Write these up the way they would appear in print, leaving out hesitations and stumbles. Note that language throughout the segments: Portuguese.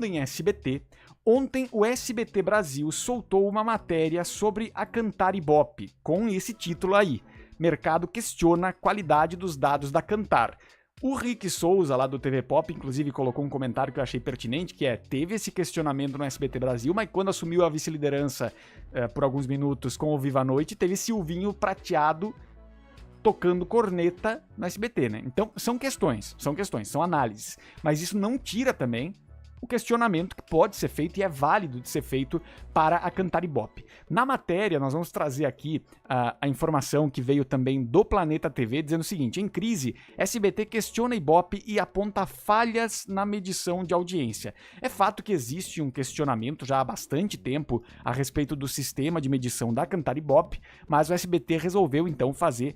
em SBT, ontem o SBT Brasil soltou uma matéria sobre a Cantar Ibope, com esse título aí: Mercado questiona a qualidade dos dados da Cantar. O Rick Souza, lá do TV Pop, inclusive colocou um comentário que eu achei pertinente, que teve esse questionamento no SBT Brasil, mas quando assumiu a vice-liderança por alguns minutos com o Viva a Noite, teve Silvinho Prateado tocando corneta no SBT, né? Então, são questões, são análises. Mas isso não tira também o questionamento que pode ser feito e é válido de ser feito para a Cantar Ibope. Na matéria, nós vamos trazer aqui a informação que veio também do Planeta TV, dizendo o seguinte: em crise, SBT questiona Ibope e aponta falhas na medição de audiência. É fato que existe um questionamento já há bastante tempo a respeito do sistema de medição da Cantar Ibope, mas o SBT resolveu então fazer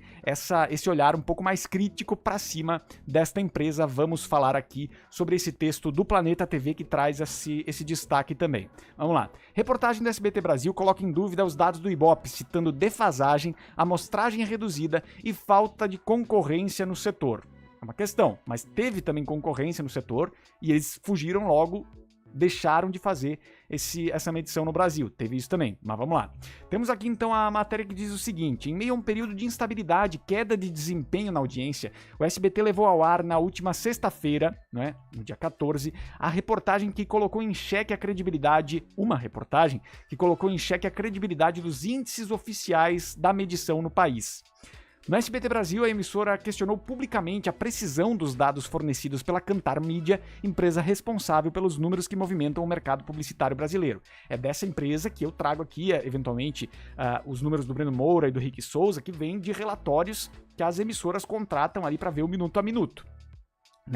esse olhar um pouco mais crítico para cima desta empresa. Vamos falar aqui sobre esse texto do Planeta TV que traz esse destaque também. Vamos lá. Reportagem do SBT Brasil coloca em dúvida os dados do Ibope, citando defasagem, amostragem reduzida e falta de concorrência no setor. É uma questão, mas teve também concorrência no setor e eles fugiram logo, deixaram de fazer essa medição no Brasil. Teve isso também, mas vamos lá. Temos aqui então a matéria que diz o seguinte: em meio a um período de instabilidade, queda de desempenho na audiência, o SBT levou ao ar na última sexta-feira, no dia 14, uma reportagem que colocou em xeque a credibilidade dos índices oficiais da medição no país. No SBT Brasil, a emissora questionou publicamente a precisão dos dados fornecidos pela Cantar Mídia, empresa responsável pelos números que movimentam o mercado publicitário brasileiro. É dessa empresa que eu trago aqui, eventualmente, os números do Breno Moura e do Rick Souza, que vêm de relatórios que as emissoras contratam ali para ver o minuto a minuto.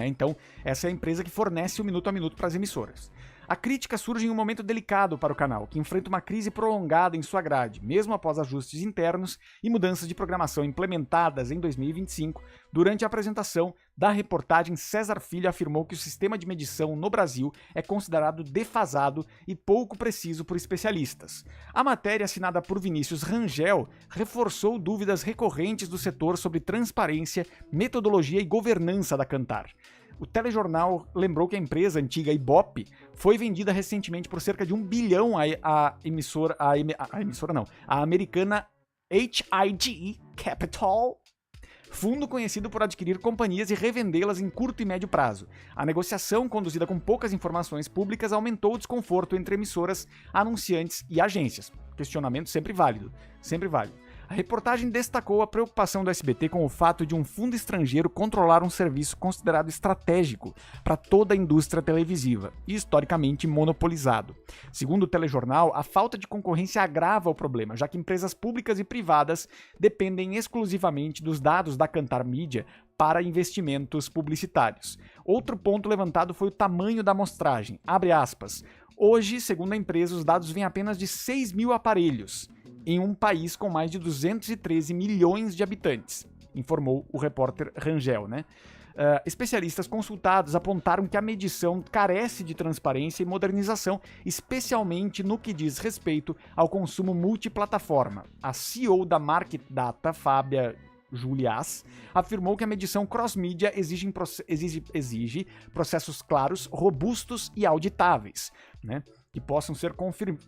Então, essa é a empresa que fornece o minuto a minuto para as emissoras. A crítica surge em um momento delicado para o canal, que enfrenta uma crise prolongada em sua grade, mesmo após ajustes internos e mudanças de programação implementadas em 2025. Durante a apresentação da reportagem, César Filho afirmou que o sistema de medição no Brasil é considerado defasado e pouco preciso por especialistas. A matéria, assinada por Vinícius Rangel, reforçou dúvidas recorrentes do setor sobre transparência, metodologia e governança da Cantar. O telejornal lembrou que a empresa antiga Ibope foi vendida recentemente por cerca de 1 bilhão à americana HIG Capital, fundo conhecido por adquirir companhias e revendê-las em curto e médio prazo. A negociação, conduzida com poucas informações públicas, aumentou o desconforto entre emissoras, anunciantes e agências. Questionamento sempre válido, sempre válido. A reportagem destacou a preocupação do SBT com o fato de um fundo estrangeiro controlar um serviço considerado estratégico para toda a indústria televisiva e historicamente monopolizado. Segundo o telejornal, a falta de concorrência agrava o problema, já que empresas públicas e privadas dependem exclusivamente dos dados da Cantar Mídia para investimentos publicitários. Outro ponto levantado foi o tamanho da amostragem. Abre aspas. Hoje, segundo a empresa, os dados vêm apenas de 6 mil aparelhos, em um país com mais de 213 milhões de habitantes, informou o repórter Rangel, especialistas consultados apontaram que a medição carece de transparência e modernização, especialmente no que diz respeito ao consumo multiplataforma. A CEO da Market Data, Fábia Juliás, afirmou que a medição cross-mídia exige processos claros, robustos e auditáveis, que possam ser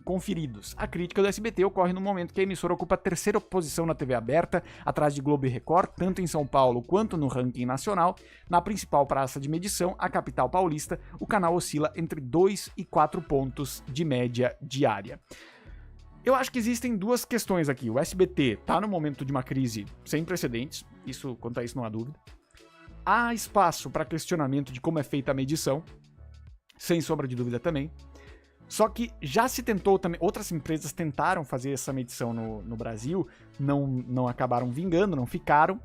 conferidos. A crítica do SBT ocorre no momento que a emissora ocupa a terceira posição na TV aberta, atrás de Globo e Record, tanto em São Paulo quanto no ranking nacional. Na principal praça de medição, a capital paulista, o canal oscila entre 2 e 4 pontos de média diária. Eu acho que existem duas questões aqui. O SBT está no momento de uma crise sem precedentes, quanto a isso não há dúvida. Há espaço para questionamento de como é feita a medição, sem sombra de dúvida também. Só que já se tentou também, outras empresas tentaram fazer essa medição no Brasil, não acabaram vingando, não ficaram.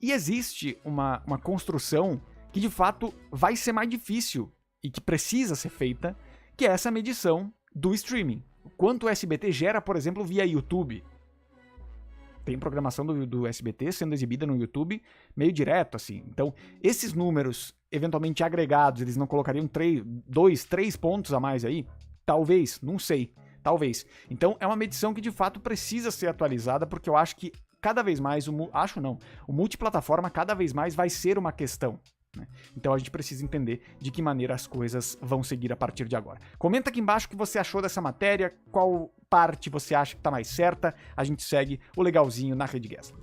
E existe uma construção que de fato vai ser mais difícil e que precisa ser feita, que é essa medição do streaming. Quanto o SBT gera, por exemplo, via YouTube. Tem programação do SBT sendo exibida no YouTube meio direto, assim. Então, esses números, eventualmente agregados, eles não colocariam 2, 3 pontos a mais aí? Talvez, não sei. Talvez. Então, é uma medição que de fato precisa ser atualizada, porque eu acho que cada vez mais, o multiplataforma cada vez mais vai ser uma questão. né? Então a gente precisa entender de que maneira as coisas vão seguir a partir de agora. Comenta aqui embaixo o que você achou dessa matéria, qual parte você acha que está mais certa. A gente segue o legalzinho na Rede Gessler.